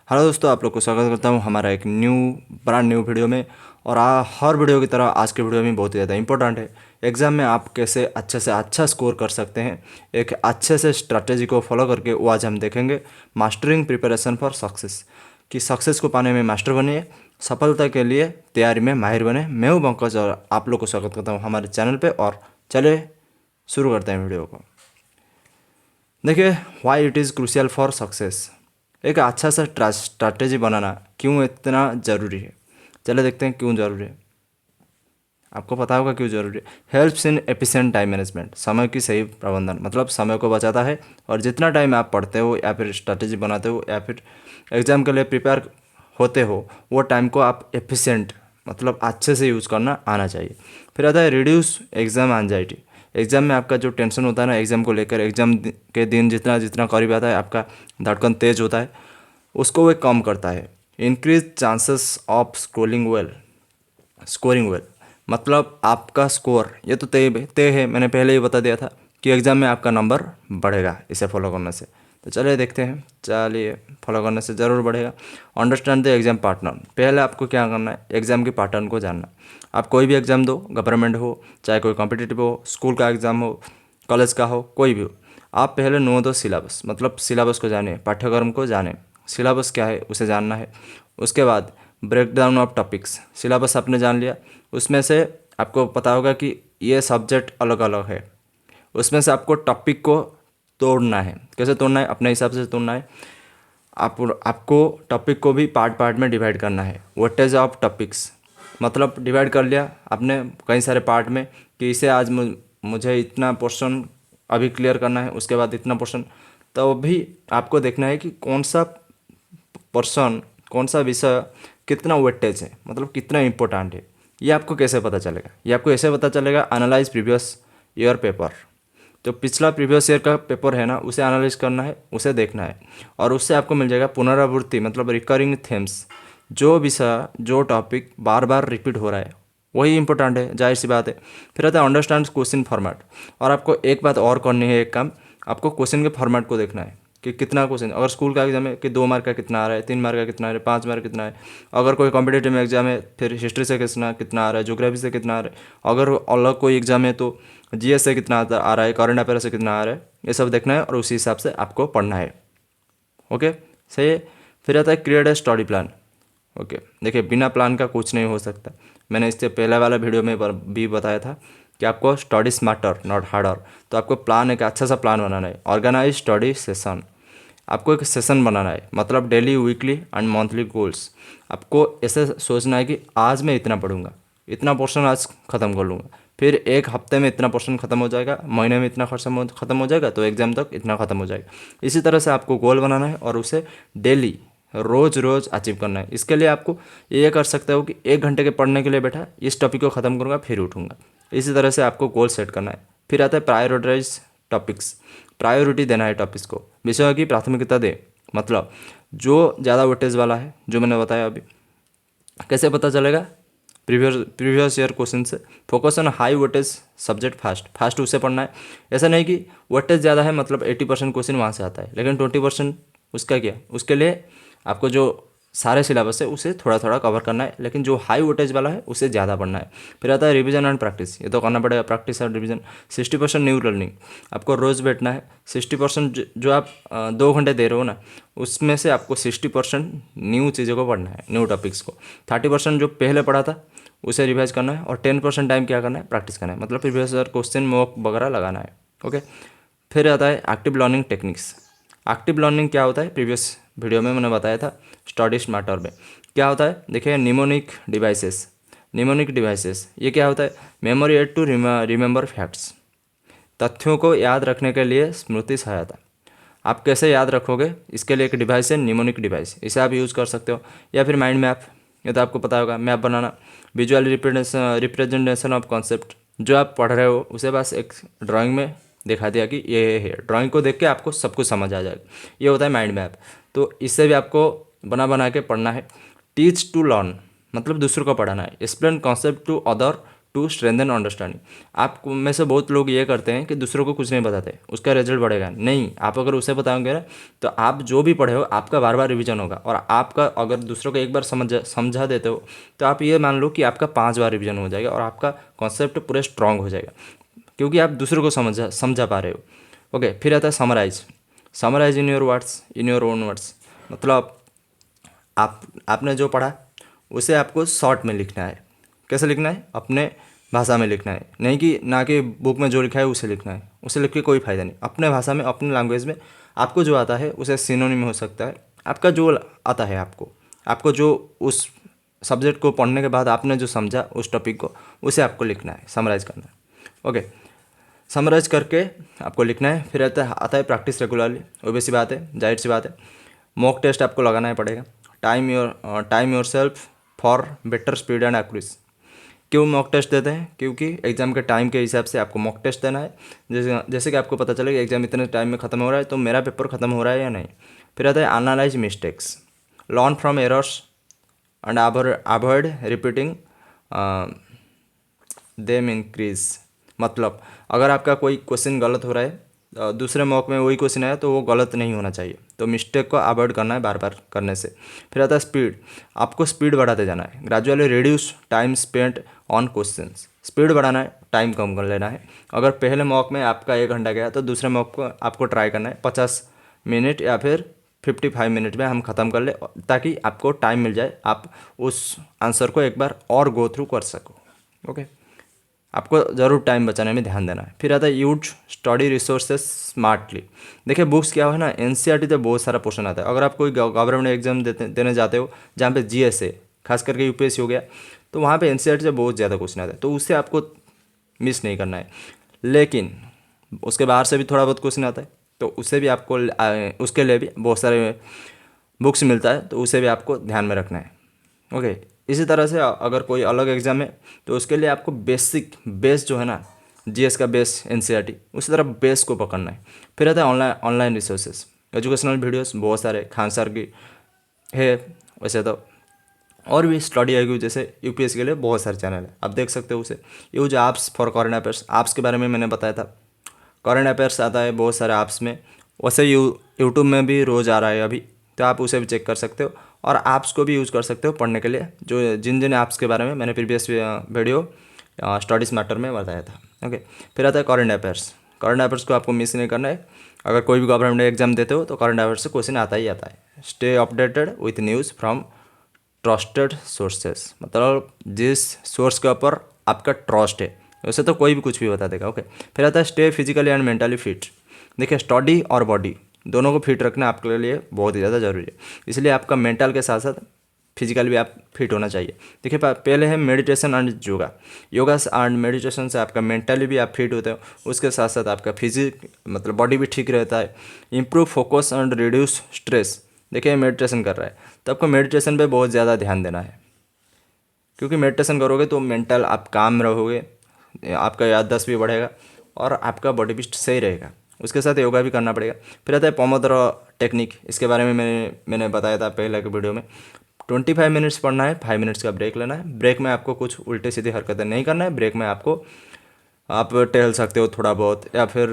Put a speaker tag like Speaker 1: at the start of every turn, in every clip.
Speaker 1: Hello दोस्तों, आप लोग को स्वागत करता हूँ हमारा एक ब्रांड न्यू वीडियो में। और हर वीडियो की तरह आज के वीडियो में बहुत ही ज़्यादा इंपॉर्टेंट है। एग्ज़ाम में आप कैसे अच्छे से अच्छा स्कोर कर सकते हैं, एक अच्छे से स्ट्रैटेजी को फॉलो करके वो आज हम देखेंगे। मास्टरिंग प्रिपरेशन फॉर सक्सेस, कि सक्सेस को पाने में मास्टर बनिए, सफलता के लिए तैयारी में माहिर बने। मैं हूँ पंकज और आप लोग को स्वागत करता हूँ हमारे चैनल पर। और चले शुरू करते हैं वीडियो को। देखिए, why it is crucial for success, एक अच्छा सा स्ट्रैटेजी बनाना क्यों इतना ज़रूरी है। चले देखते हैं क्यों ज़रूरी है। आपको पता होगा क्यों ज़रूरी है। Helps in efficient time management, समय की सही प्रबंधन, मतलब समय को बचाता है। और जितना टाइम आप पढ़ते हो या फिर स्ट्रैटेजी बनाते हो या फिर एग्ज़ाम के लिए प्रिपेयर होते हो, वो टाइम को आप एफिशिएंट मतलब अच्छे से यूज़ करना आना चाहिए। फिर आता है रिड्यूस एग्ज़ाम एंजाइटी। एग्ज़ाम में आपका जो टेंशन होता है ना, एग्ज़ाम को लेकर, एग्ज़ाम के दिन जितना जितना करीब आता है आपका धड़कन तेज होता है, उसको वो कम करता है। Increase chances of scoring well, मतलब आपका स्कोर ये तो तय है, मैंने पहले ही बता दिया था कि एग्ज़ाम में आपका नंबर बढ़ेगा इसे फॉलो करने से। तो चलिए देखते हैं, चलिए फॉलो करने से ज़रूर बढ़ेगा। अंडरस्टैंड द एग्ज़ाम पैटर्न, पहले आपको क्या करना है, एग्ज़ाम की पैटर्न को जानना। आप कोई भी एग्ज़ाम दो, गवर्नमेंट हो चाहे कोई कॉम्पिटिटिव हो, स्कूल का एग्ज़ाम हो, कॉलेज का हो, कोई भी हो, आप पहले नो दो सिलेबस, मतलब सिलेबस को जाने, पाठ्यक्रम को जाने, सिलेबस क्या है उसे जानना है। उसके बाद break down of topics, syllabus आपने जान लिया, उसमें से आपको पता होगा कि ये सब्जेक्ट अलग अलग है, उसमें से आपको टॉपिक को तोड़ना है। कैसे तोड़ना है? अपने हिसाब से तोड़ना है। आपको टॉपिक को भी पार्ट पार्ट में डिवाइड करना है। वेटेज ऑफ टॉपिक्स, मतलब डिवाइड कर लिया आपने कई सारे पार्ट में कि इसे आज मुझे इतना पोर्शन अभी क्लियर करना है, उसके बाद इतना पोर्शन। तो भी आपको देखना है कि कौन सा पर्सन, कौन सा विषय कितना वेटेज है, मतलब कितना इम्पोर्टेंट है। ये आपको कैसे पता चलेगा? ये आपको ऐसे पता चलेगा, एनालाइज प्रीवियस ईयर पेपर। जो पिछला प्रीवियस ईयर का पेपर है ना, उसे एनालाइज करना है, उसे देखना है। और उससे आपको मिल जाएगा पुनरावृत्ति, मतलब रिकरिंग थीम्स, जो विषय जो टॉपिक बार बार रिपीट हो रहा है वही इंपॉर्टेंट है, जाहिर सी बात है। फिर आता है अंडरस्टैंड क्वेश्चन फॉर्मेट। और आपको एक बात और करनी है, एक काम, आपको क्वेश्चन के फॉर्मेट को देखना है कि कितना क्वेश्चन, अगर स्कूल का एग्जाम है कि 2 मार्क का कितना आ रहा है, 3 मार्क का कितना आ रहा है, 5 मार्क कितना है। अगर कोई कॉम्पिटेटिव एग्जाम है फिर हिस्ट्री से कितना कितना आ रहा है, ज्योग्राफी से कितना आ रहा है। अगर अलग कोई एग्जाम है तो जीएस से कितना आ रहा है, करंट अफेयर से कितना आ रहा है, ये सब देखना है और उसी हिसाब से आपको पढ़ना है। ओके, सही है। फिर आता है create a study plan. Okay, देखिए बिना प्लान का कुछ नहीं हो सकता। मैंने इससे पहले वाला वीडियो में भी बताया था कि आपको स्टडी स्मार्टर नॉट हार्डर। तो आपको प्लान, एक अच्छा सा प्लान बनाना है। ऑर्गेनाइज स्टडी सेशन, आपको एक सेशन बनाना है, मतलब daily, weekly and monthly goals. आपको ऐसे सोचना है कि आज मैं इतना पढ़ूंगा, इतना पोर्शन आज ख़त्म कर लूँगा, फिर एक हफ्ते में इतना पोर्शन ख़त्म हो जाएगा, महीने में इतना ख़त्म हो जाएगा, तो एग्ज़ाम तक इतना ख़त्म हो जाएगा। इसी तरह से आपको गोल बनाना है और उसे डेली रोज़ रोज़ अचीव करना है। इसके लिए आपको ये कर सकते हो कि 1 घंटे के पढ़ने के लिए बैठा, इस टॉपिक को ख़त्म करूँगा फिर उठूँगा। इसी तरह से आपको गोल सेट करना है। फिर आता है प्रायोरिटाइज टॉपिक्स, प्रायोरिटी देना है टॉपिक्स को, विषयों की प्राथमिकता दे, मतलब जो ज़्यादा वेटेज वाला है, जो मैंने बताया अभी। कैसे पता चलेगा? प्रीवियस ईयर क्वेश्चन से। Focus on high weightage subject fast उसे पढ़ना है। ऐसा नहीं कि वेटेज ज़्यादा है मतलब 80% क्वेश्चन वहाँ से आता है, लेकिन 20% उसका क्या, उसके लिए आपको जो सारे सिलेबस है उसे थोड़ा थोड़ा कवर करना है, लेकिन जो हाई वोल्टेज वाला है उसे ज़्यादा पढ़ना है। फिर आता है रिवीजन एंड प्रैक्टिस, ये तो करना पड़ेगा, प्रैक्टिस और रिवीजन। 60% न्यू लर्निंग, आपको रोज़ बैठना है। 60% जो आप 2 घंटे दे रहे हो ना, उसमें से आपको 60% न्यू चीज़ों को पढ़ना है, न्यू टॉपिक्स को। 30% जो पहले पढ़ा था उसे रिवाइज करना है, और 10% टाइम क्या करना है, प्रैक्टिस करना है, मतलब प्रीवियस ईयर क्वेश्चन मॉक वगैरह लगाना है। ओके, फिर आता है active learning techniques. Active learning क्या होता है, प्रीवियस वीडियो में मैंने बताया था स्टडी मैटर में। क्या होता है, देखिए निमोनिक डिवाइसेस, ये क्या होता है, memory aid to remember facts, तथ्यों को याद रखने के लिए स्मृति सहायता। आप कैसे याद रखोगे, इसके लिए एक डिवाइस है निमोनिक डिवाइस, इसे आप यूज़ कर सकते हो। या फिर माइंड मैप, ये तो आपको पता होगा, map banana. Visual representation of concept, जो आप पढ़ रहे हो उसे बस एक ड्राइंग में दिखा दिया कि ये है, ड्राइंग को देख के आपको सब कुछ समझ आ जाएगा, ये होता है माइंड मैप। तो इससे भी आपको बना बना के पढ़ना है। टीच टू लर्न, मतलब दूसरों को पढ़ाना है। Explain concept to other to strengthen understanding. आप में से बहुत लोग ये करते हैं कि दूसरों को कुछ नहीं बताते, उसका रिजल्ट बढ़ेगा नहीं। आप अगर उसे बताओगे ना तो आप जो भी पढ़े हो आपका बार बार रिवीजन होगा, और आपका अगर दूसरों को एक बार समझा देते हो तो आप ये मान लो कि आपका 5 बार रिवीजन हो जाएगा और आपका कॉन्सेप्ट पूरे स्ट्रांग हो जाएगा, क्योंकि आप दूसरों को समझा पा रहे हो। ओके, फिर आता है summarise. Summarise in your words, in your own words, मतलब आपने जो पढ़ा उसे आपको शॉर्ट में लिखना है। कैसे लिखना है? अपने भाषा में लिखना है, नहीं कि ना कि बुक में जो लिखा है उसे लिखना है। उसे लिख के कोई फ़ायदा नहीं। अपने भाषा में, अपने लैंग्वेज में आपको जो आता है उसे सिनोनिम हो सकता है, आपका जो आता है आपको जो उस सब्जेक्ट को पढ़ने के बाद आपने जो समझा उस टॉपिक को, उसे आपको लिखना है, समराइज़ करना है। ओके, समराइज करके आपको लिखना है। फिर आता है प्रैक्टिस रेगुलरली। वो सी बात है, जाहिर सी बात है। मॉक टेस्ट आपको लगाना ही पड़ेगा। Time your self for better speed and accuracy. क्यों मॉक टेस्ट देते हैं? क्योंकि एग्जाम के टाइम के हिसाब से आपको मॉक टेस्ट देना है। जैसे कि आपको पता चले कि एग्जाम इतने टाइम में ख़त्म हो रहा है, तो मेरा पेपर ख़त्म हो रहा है या नहीं। फिर आता है analyse mistakes, learn from errors and avoid repeating them increase. मतलब अगर आपका कोई क्वेश्चन गलत हो रहा है, दूसरे मॉक में वही क्वेश्चन आया तो वो गलत नहीं होना चाहिए, तो मिस्टेक को अवॉइड करना है बार बार करने से। फिर आता है स्पीड। आपको स्पीड बढ़ाते जाना है। Gradually reduce time spent on questions. Speed बढ़ाना है, टाइम कम कर लेना है। अगर पहले मॉक में आपका 1 घंटा गया तो दूसरे मॉक को आपको ट्राई करना है 50 मिनट या फिर 55 मिनट में हम ख़त्म कर ले, ताकि आपको टाइम मिल जाए, आप उस आंसर को एक बार और गो थ्रू कर सको। ओके, आपको ज़रूर टाइम बचाने में ध्यान देना है। फिर आता है यूज स्टडी रिसोर्सेज स्मार्टली। देखिए बुक्स क्या है ना, एनसीईआरटी से बहुत सारा क्वेश्चन आता है। अगर आप कोई गवर्नमेंट एग्जाम देने जाते हो जहाँ पे जीएस है, खास करके यूपीएससी हो गया, तो वहाँ पे एनसीईआरटी से बहुत ज़्यादा क्वेश्चन आता है, तो उससे आपको मिस नहीं करना है। लेकिन उसके बाहर से भी थोड़ा बहुत क्वेश्चन आता है, तो उससे भी आपको उसके लिए भी बहुत सारे बुक्स मिलता है, तो उसे भी आपको ध्यान में रखना है। ओके, इसी तरह से अगर कोई अलग एग्ज़ाम है तो उसके लिए आपको बेस जो है ना, जीएस का बेस एनसीईआरटी, उसी तरह बेस को पकड़ना है। फिर आता है ऑनलाइन रिसोर्सेज, एजुकेशनल वीडियोस बहुत सारे खान सर की है, वैसे तो और भी स्टडी आईक्यू जैसे यूपीएससी के लिए बहुत सारे चैनल है, आप देख सकते हो उसे। Use apps for current affairs, apps के बारे में मैंने बताया था। करंट अफेयर्स आता है बहुत सारे ऐप्स में, वैसे यूट्यूब में भी रोज़ आ रहा है अभी, तो आप उसे भी चेक कर सकते हो। और ऐप्स को भी यूज़ कर सकते हो पढ़ने के लिए, जो जिन ऐप्स के बारे में मैंने प्रीवियस वीडियो स्टडीज मैटर में बताया था। ओके, फिर आता है करंट अफेयर्स। करंट अफेयर्स को आपको मिस नहीं करना है। अगर कोई भी गवर्नमेंट एग्जाम देते हो तो करंट अफेयर्स से क्वेश्चन आता ही आता है। Stay updated with news from trusted sources, मतलब जिस सोर्स के ऊपर आपका ट्रस्ट है, वैसे तो कोई भी कुछ भी बता देगा। ओके, फिर आता है stay physically and mentally fit. देखिए स्टडी और बॉडी दोनों को फिट रखना आपके लिए बहुत ही ज़्यादा ज़रूरी है, इसलिए आपका मेंटल के साथ साथ फिजिकल भी आप फिट होना चाहिए। देखिए पहले है meditation and yoga and meditation से आपका मेंटली भी आप फिट होते हो, उसके साथ साथ आपका फिजिक मतलब बॉडी भी ठीक रहता है। Improve focus and reduce stress. देखिए मेडिटेशन कर रहा है तो आपको मेडिटेशन पे बहुत ज़्यादा ध्यान देना है, क्योंकि मेडिटेशन करोगे तो मेंटल आप काम रहोगे, आपका याददाश्त भी बढ़ेगा और आपका बॉडी भी सही रहेगा। उसके साथ योगा भी करना पड़ेगा। फिर आता है पोमोडोरो टेक्निक, इसके बारे में मैंने बताया था पहले के वीडियो में। 25 मिनट्स पढ़ना है, 5 मिनट्स का ब्रेक लेना है। ब्रेक में आपको कुछ उल्टे सीधे हरकतें नहीं करना है। ब्रेक में आप टहल सकते हो थोड़ा बहुत, या फिर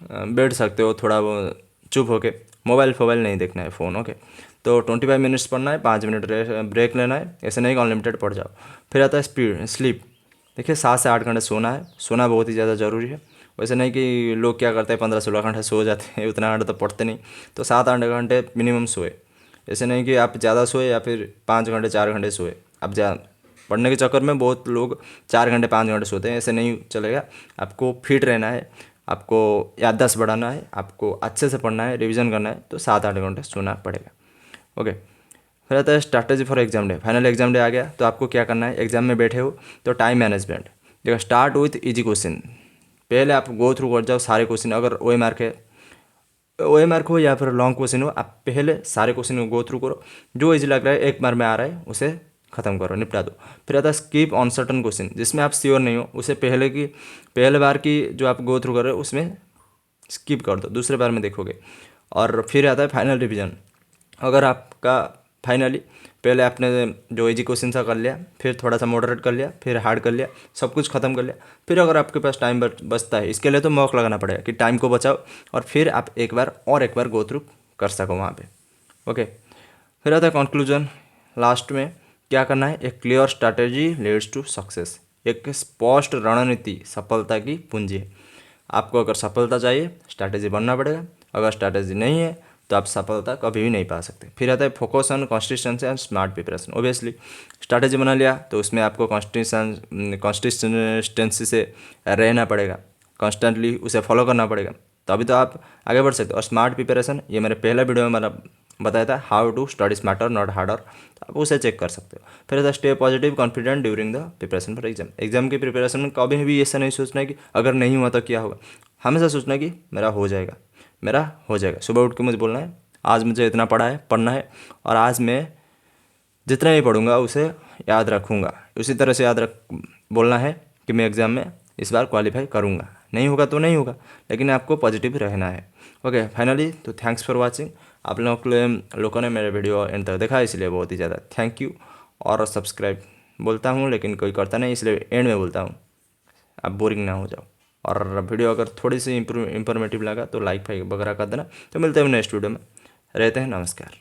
Speaker 1: बैठ सकते हो थोड़ा बहुत चुप होके, मोबाइल नहीं देखना है, फ़ोन। ओके, तो 25 मिनट्स पढ़ना है, 5 मिनट ब्रेक लेना है, ऐसे नहीं कि अनलिमिटेड पढ़ जाओ। फिर आता है स्लीप। देखिए 7 से 8 घंटे सोना है, सोना बहुत ही ज़्यादा ज़रूरी है। वैसे नहीं कि लोग क्या करते हैं 15-16 घंटे सो जाते हैं, उतना घंटे तो पढ़ते नहीं, तो 7-8 घंटे मिनिमम सोए। ऐसे नहीं कि आप ज़्यादा सोए या फिर 5 घंटे 4 घंटे सोए। अब पढ़ने के चक्कर में बहुत लोग 4 घंटे 5 घंटे सोते हैं, ऐसे नहीं चलेगा। आपको फिट रहना है, आपको याददाश्त बढ़ाना है, आपको अच्छे से पढ़ना है, रिवीजन करना है, तो 7-8 घंटे सोना पड़ेगा। ओके, फिर आता है strategy for exam day. Final exam day आ गया तो आपको क्या करना है, एग्जाम में बैठे हो तो टाइम मैनेजमेंट। देखो स्टार्ट विथ इजी क्वेश्चन, पहले आप गो थ्रू कर जाओ सारे क्वेश्चन। अगर ओ एम आर हो या फिर लॉन्ग क्वेश्चन हो, आप पहले सारे क्वेश्चन को गो थ्रू करो, जो इजी लग रहा है एक बार में आ रहा है उसे ख़त्म करो, निपटा दो। फिर आता है स्किप ऑन सर्टन क्वेश्चन, जिसमें आप श्योर नहीं हो उसे पहले बार की जो आप गो थ्रू कर रहे हो उसमें स्किप कर दो, दूसरे बार में देखोगे। और फिर आता है फाइनल रिवीजन। अगर आपका फाइनली पहले आपने जो इजी क्वेश्चन सा कर लिया, फिर थोड़ा सा मॉडरेट कर लिया, फिर हार्ड कर लिया, सब कुछ खत्म कर लिया। फिर अगर आपके पास टाइम बचता है, इसके लिए तो मौका लगाना पड़ेगा कि टाइम को बचाओ और फिर आप एक बार गो थ्रू कर सको वहाँ पे। ओके, फिर आता है कंक्लूजन। लास्ट में क्या करना है, एक clear strategy leads to success. एक स्पष्ट रणनीति सफलता की पूंजी है। आपको अगर सफलता चाहिए, स्ट्रैटेजी बनना पड़ेगा। अगर स्ट्रैटेजी नहीं है तो आप सफलता कभी भी नहीं पा सकते। फिर आता है focus on consistency and smart preparation. Obviously strategy बना लिया तो उसमें आपको कंसिस्टेंसी से रहना पड़ेगा, कॉन्स्टेंटली उसे फॉलो करना पड़ेगा, तभी तो आप आगे बढ़ सकते हो। और स्मार्ट प्रिपरेशन, ये मेरे पहले वीडियो में मैंने बताया था, how to study smarter not harder, तो आप उसे चेक कर सकते हो। फिर आता है stay positive confident during the preparation for exam. Exam की प्रिपरेशन में कभी भी ऐसा नहीं सोचना है कि अगर नहीं हुआ तो क्या होगा, हमेशा सोचना है कि मेरा हो जाएगा, मेरा हो जाएगा। सुबह उठ के मुझे बोलना है आज मुझे इतना पढ़ा है, पढ़ना है, और आज मैं जितना ही पढ़ूंगा उसे याद रखूंगा। उसी तरह से बोलना है कि मैं एग्ज़ाम में इस बार क्वालिफाई करूंगा। नहीं होगा तो नहीं होगा, लेकिन आपको पॉजिटिव रहना है। ओके, फाइनली तो थैंक्स फॉर वाचिंग। आप लोगों ने मेरे वीडियो एंड तक देखा, इसलिए बहुत ही ज़्यादा थैंक यू। और सब्सक्राइब बोलता हूँ लेकिन कोई करता नहीं, इसलिए एंड में बोलता हूँ, आप बोरिंग ना हो जाओ। और वीडियो अगर थोड़ी सी इंफॉर्मेटिव लगा तो लाइक फाइक वगैरह कर देना। तो मिलते हैं नेक्स्ट वीडियो में, रहते हैं, नमस्कार।